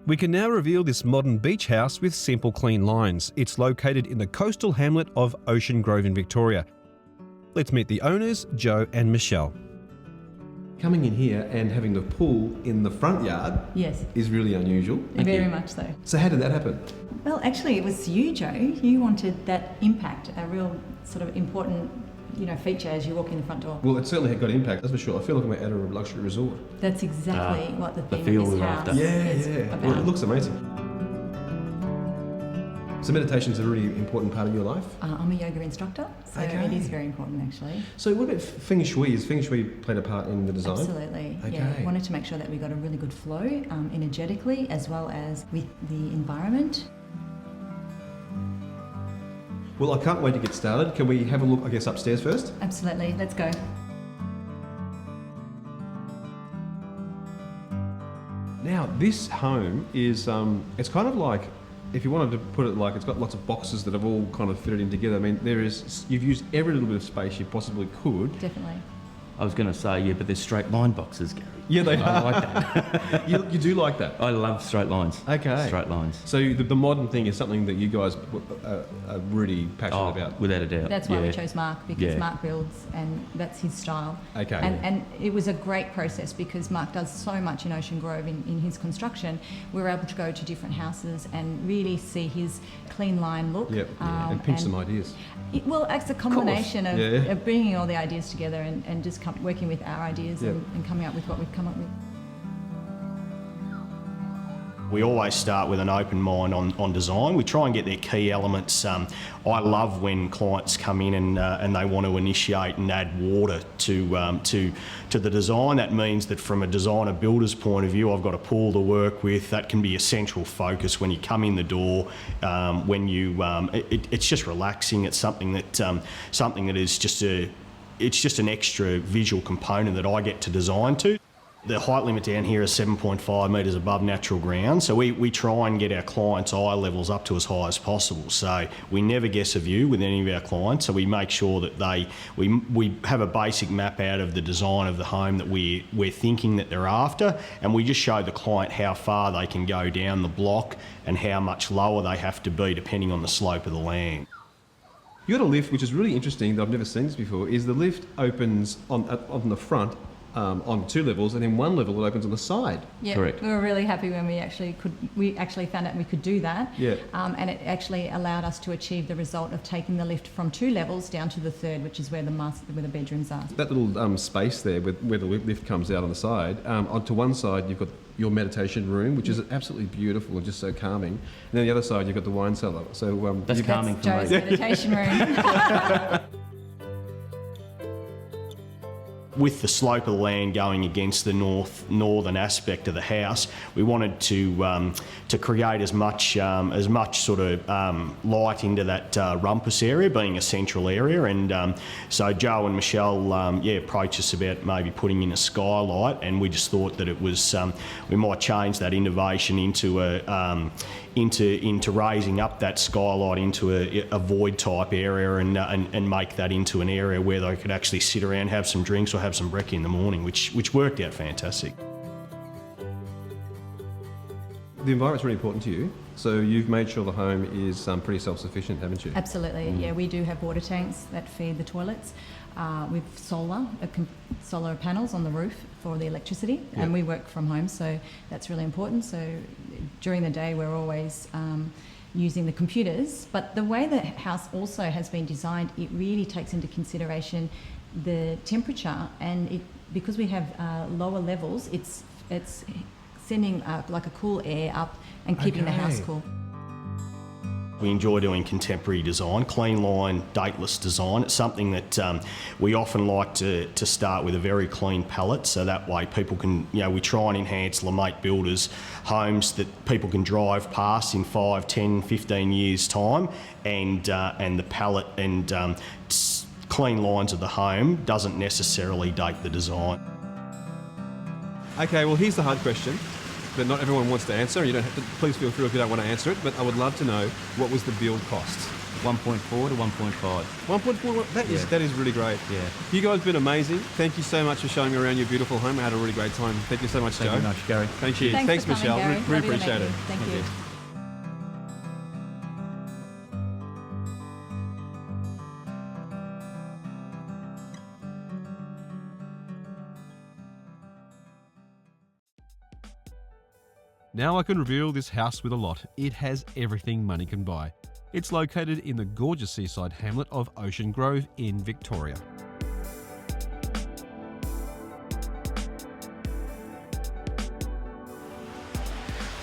We can now reveal this modern beach house with simple, clean lines. It's located in the coastal hamlet of Ocean Grove in Victoria. Let's meet the owners, Joe and Michelle. Coming in here and having the pool in the front yard is really unusual. Very much so. So how did that happen? Well, actually, it was you, Joe. You wanted that impact, a real sort of important feature as you walk in the front door. Well, it certainly had got impact, that's for sure. I feel like I'm at a luxury resort. That's exactly what the theme feel of this we're house after. is about. Well, it looks amazing. So meditation's a really important part of your life? I'm a yoga instructor, so it is very important actually. So what about Feng Shui? Has Feng Shui played a part in the design? Absolutely, okay. Yeah. I wanted to make sure that we got a really good flow energetically as well as with the environment. Well, I can't wait to get started. Can we have a look, I guess, upstairs first? Absolutely, let's go. Now, this home is, it's kind of like, if you wanted to put it like, it's got lots of boxes that have all kind of fitted in together. I mean, you've used every little bit of space you possibly could. Definitely. I was going to say, but there's straight line boxes, Gary. Yeah, they I are. like that. You do like that? I love straight lines. Okay. Straight lines. So the modern thing is something that you guys are really passionate about? Without a doubt. That's why we chose Mark, because Mark builds and that's his style. Okay. And it was a great process because Mark does so much in Ocean Grove in his construction. We were able to go to different houses and really see his clean line look. Yep. And pinch some ideas. Well, it's a combination of bringing all the ideas together and just working with our ideas and coming up with what we've come up with. We always start with an open mind on design. We try and get their key elements. I love when clients come in and they want to initiate and add water to the design. That means that from a designer builder's point of view, I've got a pool to work with. That can be a central focus when you come in the door. It's just relaxing. It's something that is just an extra visual component that I get to design to. The height limit down here is 7.5 metres above natural ground, so we try and get our clients' eye levels up to as high as possible. So we never guess a view with any of our clients, so we make sure that we have a basic map out of the design of the home that we're thinking that they're after, and we just show the client how far they can go down the block and how much lower they have to be depending on the slope of the land. You got a lift, which is really interesting, that I've never seen this before, is the lift opens on the front, on 2 levels, and then 1 level it opens on the side. Yeah, correct. We were really happy when we actually found out we could do that. Yeah. And it actually allowed us to achieve the result of taking the lift from 2 levels down to the 3rd, which is where the bedrooms are. That little space there where the lift comes out on the side, onto one side you've got your meditation room, which is absolutely beautiful and just so calming. And then the other side you've got the wine cellar. So that's calming for Joe's me. meditation room. With the slope of the land going against the northern aspect of the house, we wanted to create as much sort of light into that rumpus area, being a central area. And so Joe and Michelle approached us about maybe putting in a skylight, and we just thought that it was we might change that innovation into raising up that skylight into a void type area and make that into an area where they could actually sit around, have some drinks or have some brekkie in the morning, which worked out fantastic. The environment's really important to you, so you've made sure the home is pretty self-sufficient, haven't you? Absolutely, yeah. We do have water tanks that feed the toilets. With solar panels on the roof for the electricity, and we work from home, so that's really important. So during the day we're always using the computers, but the way the house also has been designed, it really takes into consideration the temperature, and because we have lower levels, it's sending like a cool air up and keeping the house cool. We enjoy doing contemporary design, clean line, dateless design. It's something that we often like to start with a very clean palette, so that way people can, we try and enhance LeMaistre builders' homes that people can drive past in 5, 10, 15 years' time, and the palette and clean lines of the home doesn't necessarily date the design. Okay, well here's the hard question that not everyone wants to answer. You don't have to, please feel free if you don't want to answer it, but I would love to know, what was the build cost? 1.4 to 1.5. 1.4. That is really great. Yeah. You guys have been amazing. Thank you so much for showing me around your beautiful home. I had a really great time. Thank you so much, Joe. Thank you very much, Gary. Thank you. Thanks for coming, Michelle. Gary. Really Lovely to appreciate meet it. you. Thank you. Now I can reveal this house with a lot. It has everything money can buy. It's located in the gorgeous seaside hamlet of Ocean Grove in Victoria.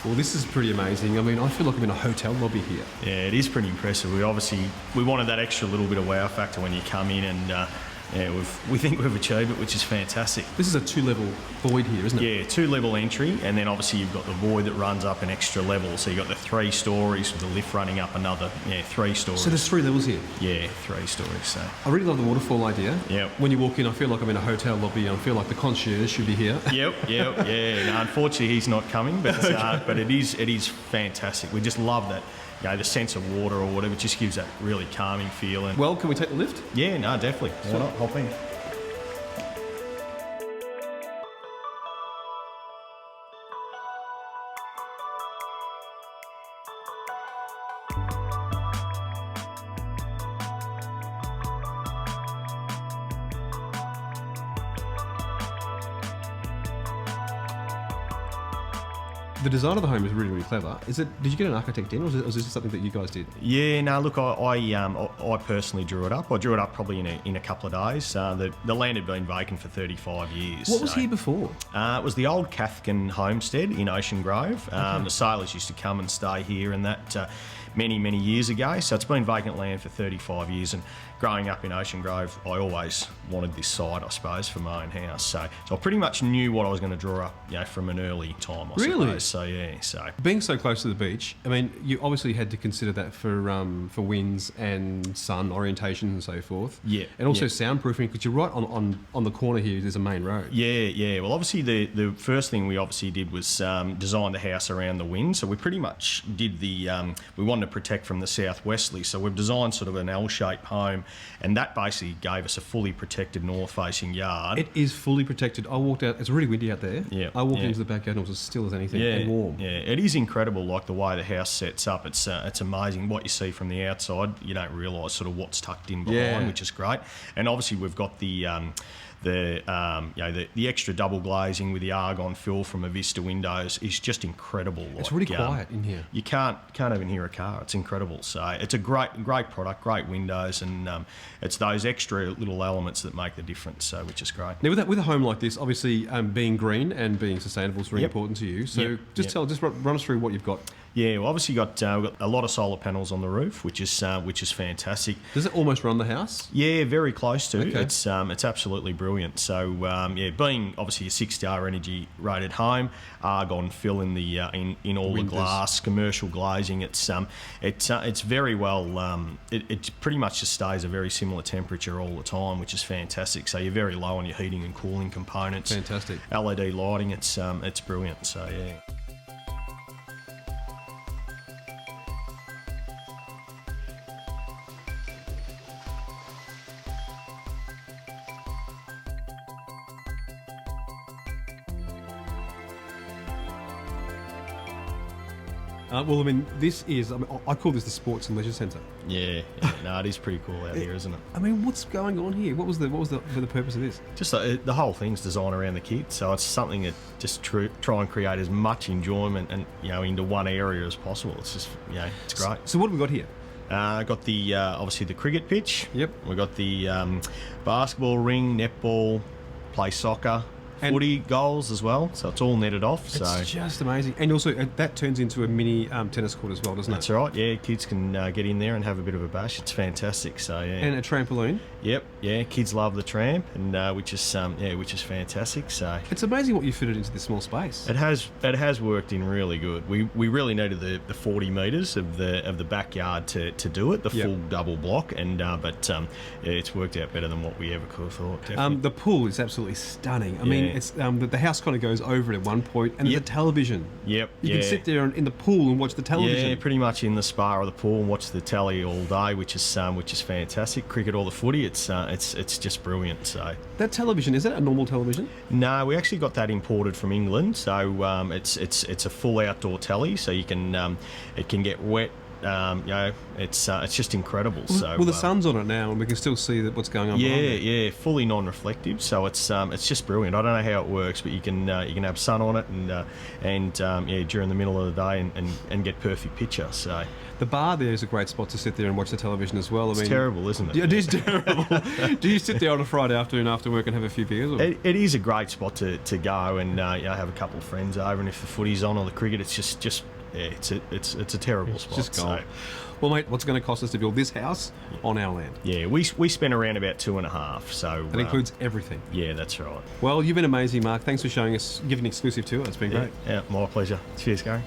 Well, this is pretty amazing. I mean, I feel like I'm in a hotel lobby here. Yeah, it is pretty impressive. We wanted that extra little bit of wow factor when you come in, and we think we've achieved it, which is fantastic. This is a 2-level void here, isn't it? Yeah, 2-level entry, and then obviously you've got the void that runs up an extra level. So you've got the 3 stories with the lift running up another 3 stories. So there's 3 levels here. Yeah, 3 stories. So I really love the waterfall idea. Yep. When you walk in, I feel like I'm in a hotel lobby. I feel like the concierge should be here. yeah. No, unfortunately, he's not coming, but but it is fantastic. We just love that. The sense of water or whatever, it just gives that really calming feel. And Well, can we take the lift? yeah, no, definitely. Why not? Hop in. The design of the home is really, really clever. Did you get an architect in, or was this something that you guys did? Yeah, no, look, I personally drew it up. I drew it up probably in a couple of days. The land had been vacant for 35 years. What was here before? It was the old Cathkin homestead in Ocean Grove. The sailors used to come and stay here, and that many, many years ago. So it's been vacant land for 35 years. And growing up in Ocean Grove, I always wanted this site, I suppose, for my own house. So I pretty much knew what I was going to draw up, from an early time, I suppose. So yeah, being so close to the beach, I mean, you obviously had to consider that for winds and sun orientation and so forth. Yeah, and also yeah. Soundproofing, because you're right on the corner here. There's a main road. Yeah. Well, obviously the first thing we obviously did was design the house around the wind. So we pretty much did we wanted to protect from the southwesterly. So we've designed sort of an L-shaped home, and that basically gave us a fully protected north-facing yard. It is fully protected. I walked out. It's really windy out there. Yeah, I walked yeah. into the backyard and it was as still as anything and warm. Yeah, it is incredible, like the way the house sets up. It's amazing. What you see from the outside, you don't realise sort of what's tucked in behind, which is great. And obviously we've got the extra double glazing with the argon fill from a Vista windows is just incredible. It's really quiet in here. You can't even hear a car. It's incredible. So it's a great product, great windows, and it's those extra little elements that make the difference. So which is great. Now with a home like this, obviously being green and being sustainable is really important to you. So just run us through what you've got. Yeah, well, obviously we've got a lot of solar panels on the roof, which is fantastic. Does it almost run the house? Yeah, very close to. Okay. It's absolutely brilliant. So being obviously a 6-star energy rated home, argon fill in the in all the glass, commercial glazing. It's very well. It pretty much just stays a very similar temperature all the time, which is fantastic. So you're very low on your heating and cooling components. Fantastic. LED lighting. It's brilliant. So yeah. Well, I mean, this is, I call this the Sports and Leisure Centre. Yeah. No, it is pretty cool out here, isn't it? I mean, what's going on here? What was the for the purpose of this? Just the whole thing's designed around the kids, so it's something that just try and create as much enjoyment and into one area as possible. It's just it's great. So what have we got here? Got the obviously the cricket pitch. Yep. We got the basketball ring, netball, play soccer. And footy goals as well, so it's all netted off. It's just amazing. And also, that turns into a mini tennis court as well, doesn't it? That's right, yeah. Kids can get in there and have a bit of a bash. It's fantastic, so yeah. And a trampoline. Yep, yeah. Kids love the tramp, and which is fantastic. So it's amazing what you fitted into this small space. It has worked in really good. We really needed the 40 metres of the backyard to do it, the full double block, and it's worked out better than what we ever could have thought. Definitely. The pool is absolutely stunning. I mean, It's the house kind of goes over it at one point, and Yep. the television. Yep. You can sit there in the pool and watch the television. Yeah, pretty much in the spa or the pool and watch the telly all day, which is fantastic. Cricket or the footy, it's just brilliant. So That television, is that a normal television? no, we actually got that imported from England. So it's a full outdoor telly, so you can it can get wet. It's just incredible. So Well, the sun's on it now, and we can still see what's going on. behind it. yeah, fully non-reflective. So it's just brilliant. I don't know how it works, but you can have sun on it and during the middle of the day and get perfect picture. So The bar there is a great spot to sit there and watch the television as well. it's terrible, isn't it? Yeah, it is terrible. Do you sit there on a Friday afternoon after work and have a few beers? Or? It is a great spot to go and have a couple of friends over, and if the footy's on or the cricket, it's just it's a terrible spot. Just so. gold. Well, mate, what's it going to cost us to build this house on our land? Yeah, we spent around about 2.5. So That includes everything. Yeah, that's right. Well, you've been amazing, Mark. Thanks for showing us, giving an exclusive tour. It's been great. Yeah, my pleasure. Cheers, Gary.